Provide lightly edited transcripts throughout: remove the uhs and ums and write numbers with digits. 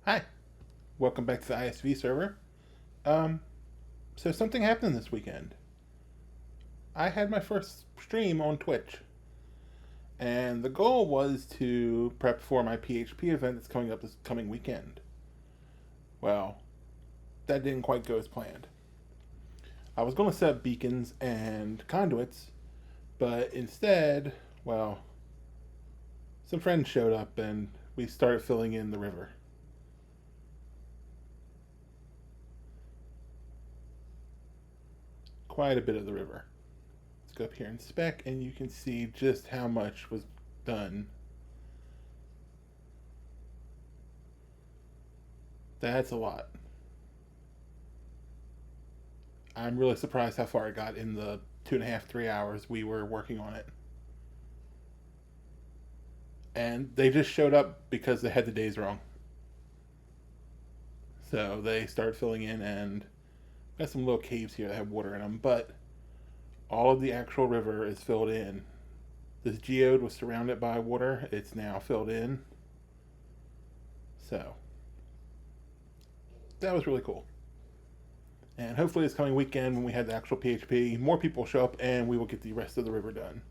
Hi, welcome back to the iSV server. Um, so something happened this weekend. I had my first stream on Twitch, and the goal was to prep for my PHP event that's coming up this coming weekend. Well, that didn't quite go as planned. I was going to set up beacons and conduits, but instead, well, some friends showed up and we started filling in the river. Quite a bit of the river. Let's go up here and spec, and you can see just how much was done. That's a lot. I'm really surprised how far I got in the 2.5, 3 hours we were working on it. And they just showed up because they had the days wrong. So they started filling in, and got some little caves here that have water in them, but all of the actual river is filled in. This geode was surrounded by water. It's now filled in. So that was really cool. And hopefully this coming weekend when we have the actual PHP, more people will show up and we will get the rest of the river done.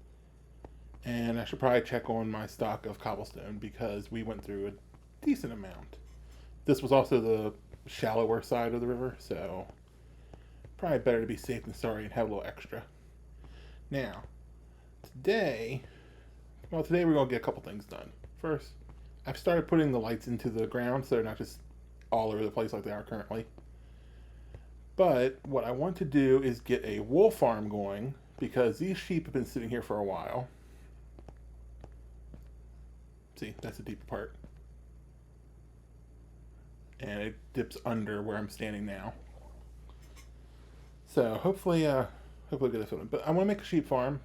And I should probably check on my stock of cobblestone because we went through a decent amount. This was also the shallower side of the river, so probably better to be safe than sorry and have a little extra. Now, today we're going to get a couple things done. First, I've started putting the lights into the ground so they're not just all over the place like they are currently. But what I want to do is get a wool farm going because these sheep have been sitting here for a while. See, that's the deeper part. And it dips under where I'm standing now. So hopefully get a filming. But I want to make a sheep farm.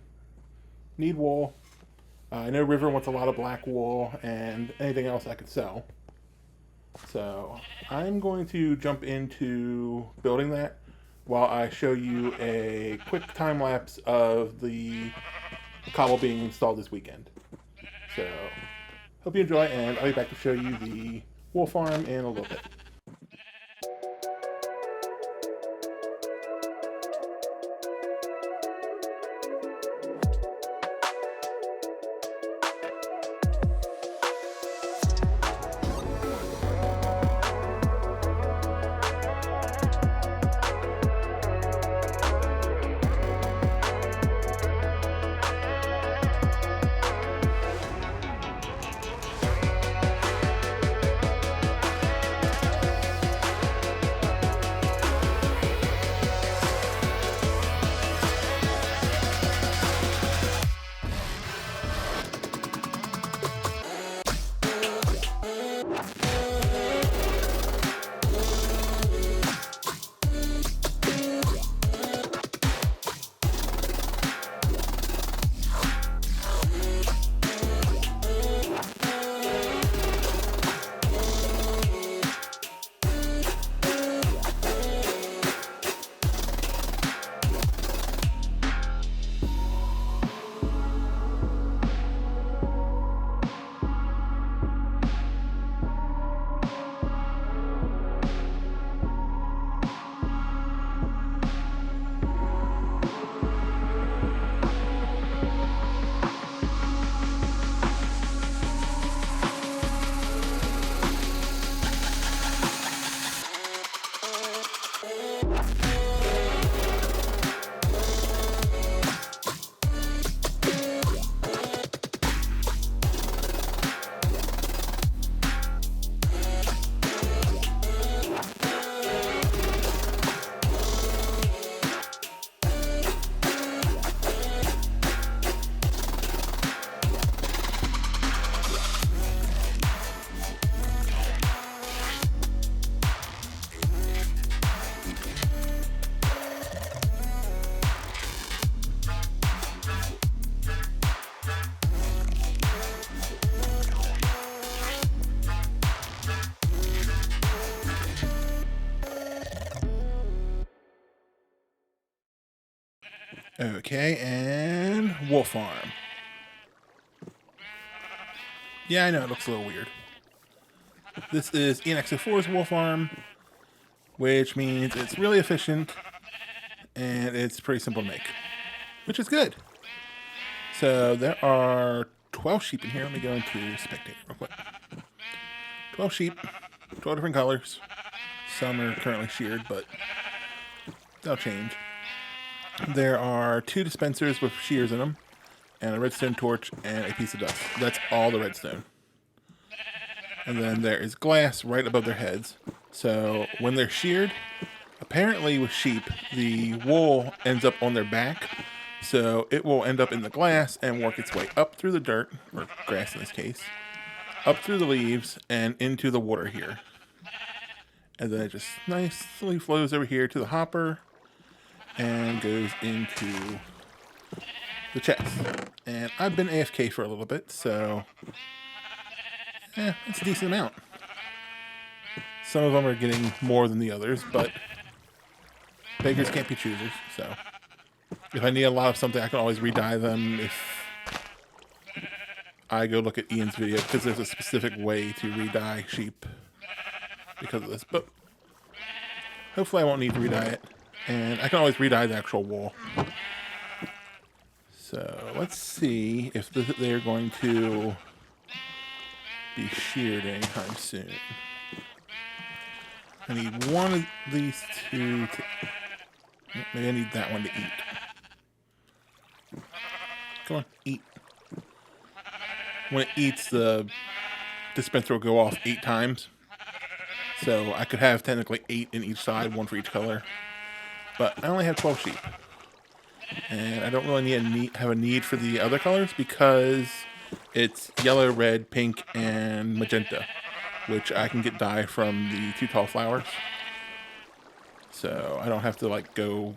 Need wool. I know River wants a lot of black wool and anything else I could sell. So I'm going to jump into building that while I show you a quick time lapse of the cobble being installed this weekend. So hope you enjoy, and I'll be back to show you the wool farm in a little bit. Okay, and wool farm. Yeah, I know, it looks a little weird. This is IXTHREE's wool farm, which means it's really efficient and it's pretty simple to make, which is good. So there are 12 sheep in here. Let me go into spectator real quick. 12 sheep, 12 different colors. Some are currently sheared, but they'll change. There are 2 dispensers with shears in them, and a redstone torch and a piece of dust. That's all the redstone. And then there is glass right above their heads. So when they're sheared, apparently with sheep, the wool ends up on their back. So it will end up in the glass and work its way up through the dirt, or grass in this case, up through the leaves and into the water here. And then it just nicely flows over here to the hopper and goes into the chest. And I've been AFK for a little bit, so it's a decent amount. Some of them are getting more than the others, but beggars can't be choosers, so if I need a lot of something, I can always re-dye them if I go look at Ian's video, because there's a specific way to re-dye sheep because of this. But hopefully I won't need to re-dye it, and I can always re-dye the actual wool. So let's see if they're going to be sheared anytime soon. I need one of these two to... Maybe I need that one to eat. Come on, eat. When it eats, the dispenser will go off 8 times. So I could have technically 8 in each side, 1 for each color. But I only have 12 sheep. And I don't really have a need for the other colors because it's yellow, red, pink, and magenta, which I can get dye from the 2 tall flowers. So I don't have to go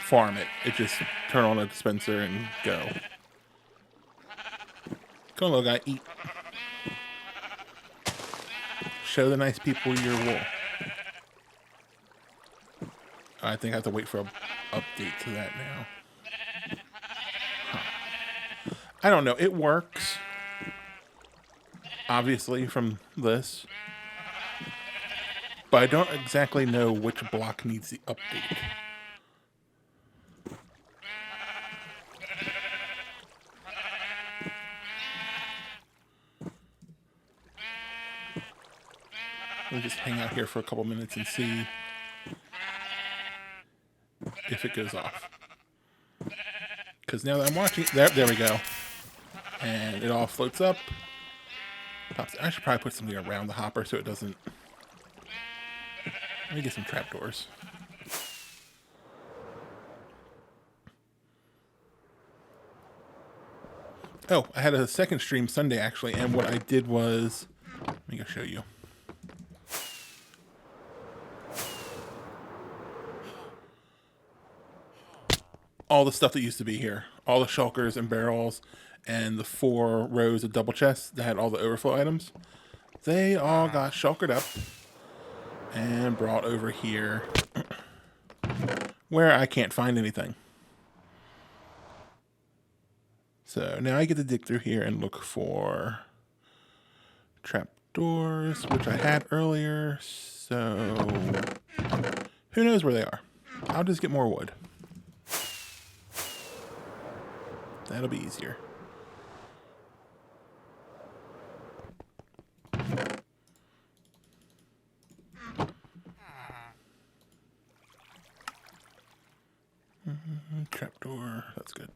farm it. It just turn on a dispenser and go. Come on, little guy, eat. Show the nice people your wool. I think I have to wait for an update to that now. Huh. I don't know. It works, obviously, from this. But I don't exactly know which block needs the update. We'll just hang out here for a couple minutes and see if it goes off. Because now that I'm watching, there we go. And it all floats up. I should probably put something around the hopper so it doesn't... Let me get some trapdoors. Oh, I had a second stream Sunday, actually, and what I did was... Let me go show you. All the stuff that used to be here. All the shulkers and barrels and the 4 rows of double chests that had all the overflow items. They all got shulkered up and brought over here where I can't find anything. So now I get to dig through here and look for trapdoors, which I had earlier. So who knows where they are? I'll just get more wood. That'll be easier. Trapdoor, that's good.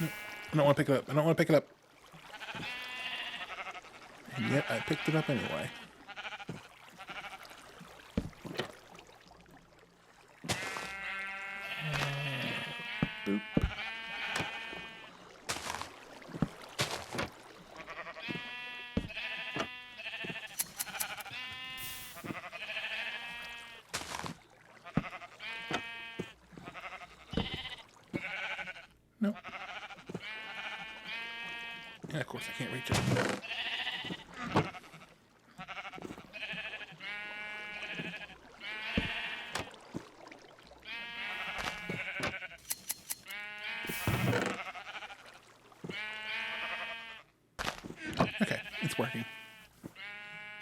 No, I don't want to pick it up. I don't want to pick it up. And yet I picked it up anyway. Boop. Nope. And of course I can't reach it.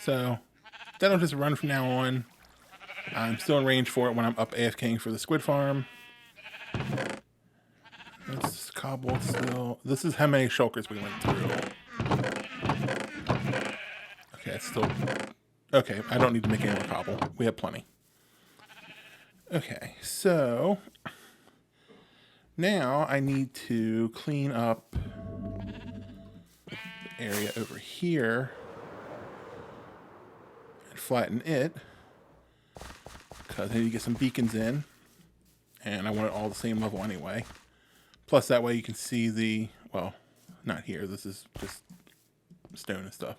So that'll just run from now on. I'm still in range for it when I'm up AFKing for the squid farm. This cobble still. This is how many shulkers we went through. Okay, it's still. Okay, I don't need to make any more cobble. We have plenty. Okay, so now I need to clean up the area over here and flatten it because I need to get some beacons in, and I want it all the same level anyway. Plus that way you can see the, well, not here, this is just stone and stuff.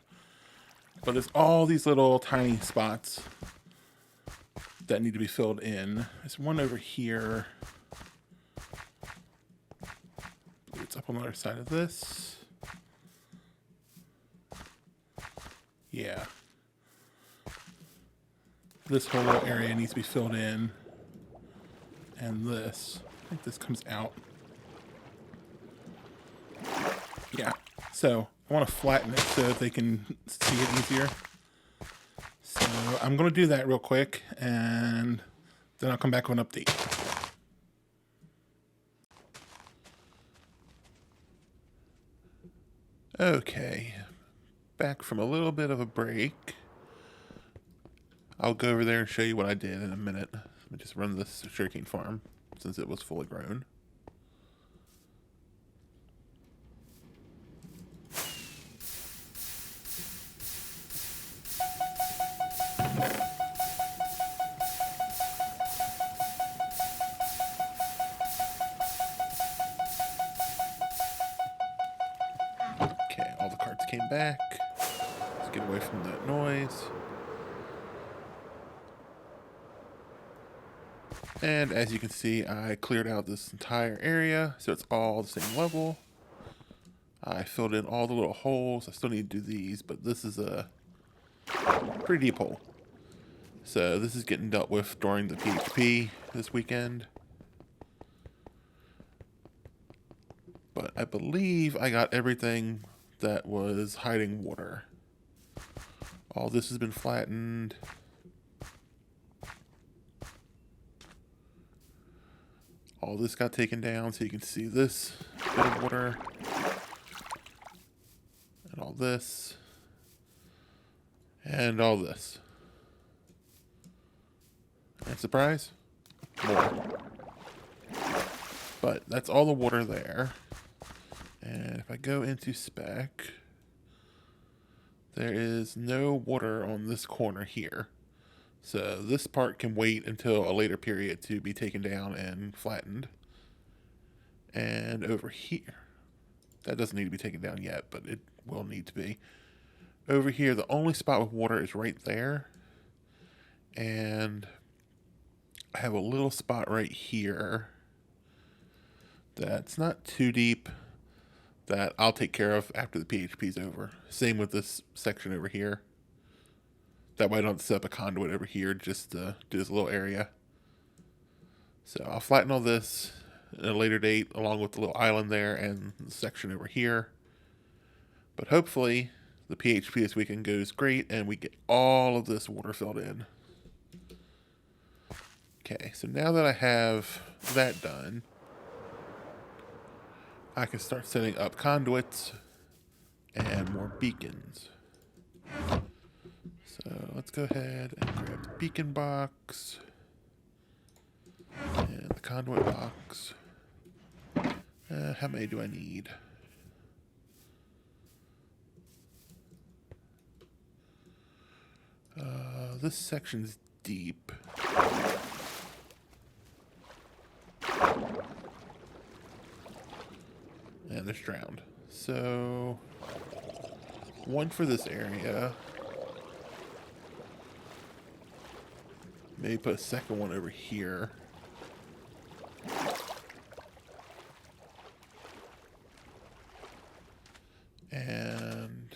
But there's all these little tiny spots that need to be filled in. There's one over here. It's up on the other side of this. Yeah. This whole little area needs to be filled in. And this, I think this comes out. Yeah, so I want to flatten it so that they can see it easier. So I'm going to do that real quick, and then I'll come back with an update. Okay, back from a little bit of a break. I'll go over there and show you what I did in a minute. Let me just run this sugarcane farm since it was fully grown. Okay, all the carts came back. Let's get away from that noise. And as you can see, I cleared out this entire area, so it's all the same level. I filled in all the little holes. I still need to do these, but this is a pretty deep hole. So this is getting dealt with during the PHP this weekend. But I believe I got everything that was hiding water. All this has been flattened. All this got taken down so you can see this bit of water. And all this. And all this. And surprise, more. But that's all the water there. And if I go into spec, there is no water on this corner here. So this part can wait until a later period to be taken down and flattened. And over here, that doesn't need to be taken down yet, but it will need to be. Over here, the only spot with water is right there. And I have a little spot right here that's not too deep that I'll take care of after the PHP is over. Same with this section over here. That way I don't have to set up a conduit over here just to do this little area. So I'll flatten all this at a later date along with the little island there and the section over here. But hopefully the PHP this weekend goes great and we get all of this water filled in. Okay, so now that I have that done, I can start setting up conduits and more beacons. So let's go ahead and grab the beacon box and the conduit box. How many do I need? This section's deep. And it's drowned. So, one for this area. Maybe put a second one over here. And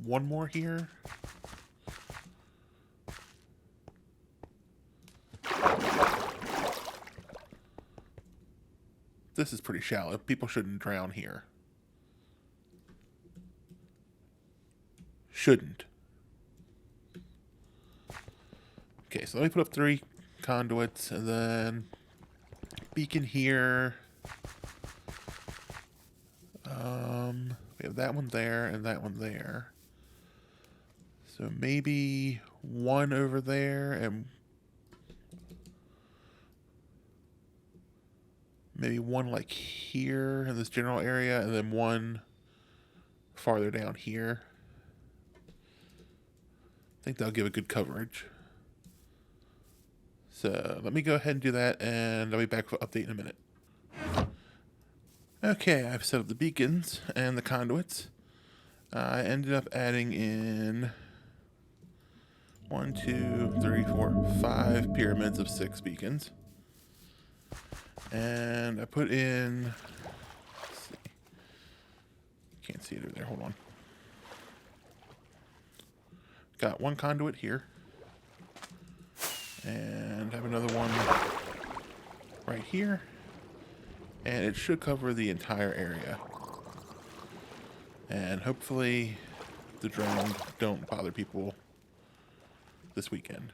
one more here. This is pretty shallow. People shouldn't drown here. Shouldn't. Okay, so let me put up 3 conduits, and then beacon here. We have that one there and that one there. So maybe one over there and maybe one like here in this general area, and then one farther down here. I think that'll give a good coverage. So let me go ahead and do that, and I'll be back for update in a minute. Okay, I've set up the beacons and the conduits. I ended up adding in 1, 2, 3, 4, 5 pyramids of 6 beacons. And I put in, let's see, can't see it over there, hold on. Got 1 conduit here. And I have another one right here. And it should cover the entire area. And hopefully the drones don't bother people this weekend.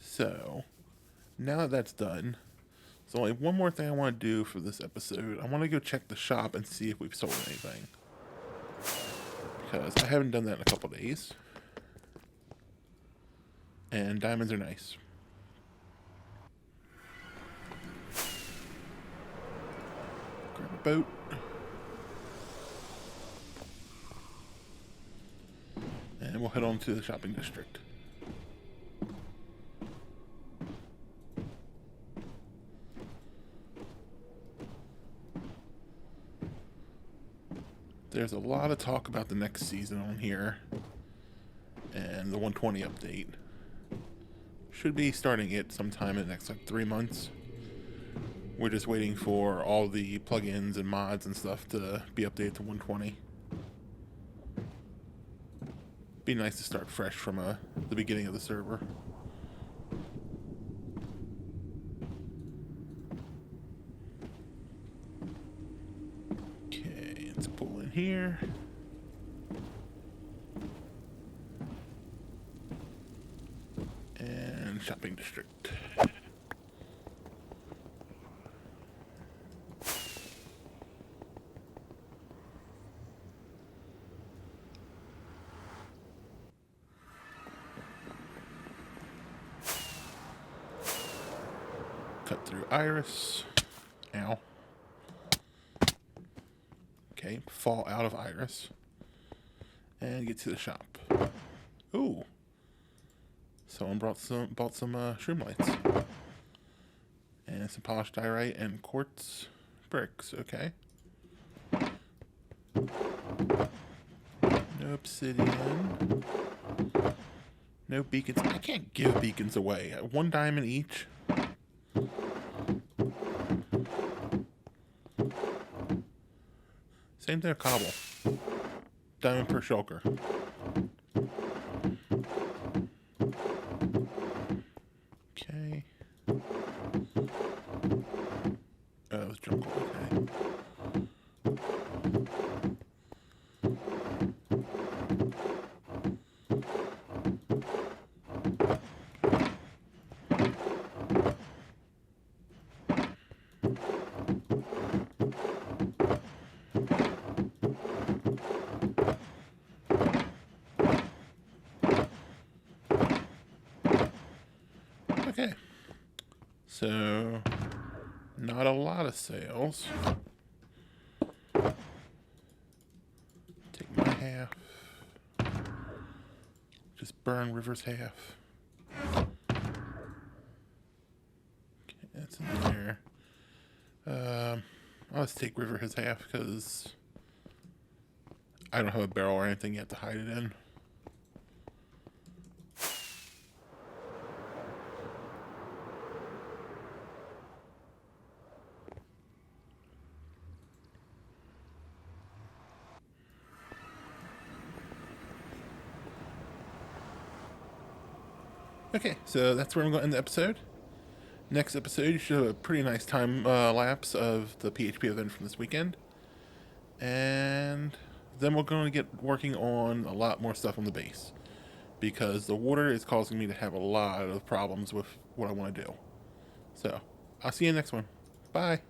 So, now that that's done, there's only one more thing I want to do for this episode. I want to go check the shop and see if we've sold anything. Because I haven't done that in a couple days. And diamonds are nice. Grab a boat. And we'll head on to the shopping district. There's a lot of talk about the next season on here. And the 120 update. Should be starting it sometime in the next like 3 months. We're just waiting for all the plugins and mods and stuff to be updated to 120. Be nice to start fresh from the beginning of the server. Okay, let's pull in here. And shopping district. Cut through Iris. Ow. Okay, fall out of Iris. And get to the shop. Ooh. Someone bought some shroom lights. And some polished diorite and quartz bricks. Okay. No obsidian. No beacons. I can't give beacons away. 1 diamond each. Same thing with cobble. Diamond per shulker. Okay. Oh, it was jungle. Okay. Okay, so not a lot of sales. Take my half. Just burn River's half. Okay, that's in there. I'll just take River his half because I don't have a barrel or anything yet to hide it in. Okay, so that's where I'm going to end the episode. Next episode, you should have a pretty nice time lapse of the PHP event from this weekend. And then we're going to get working on a lot more stuff on the base. because the water is causing me to have a lot of problems with what I want to do. So, I'll see you next one. Bye.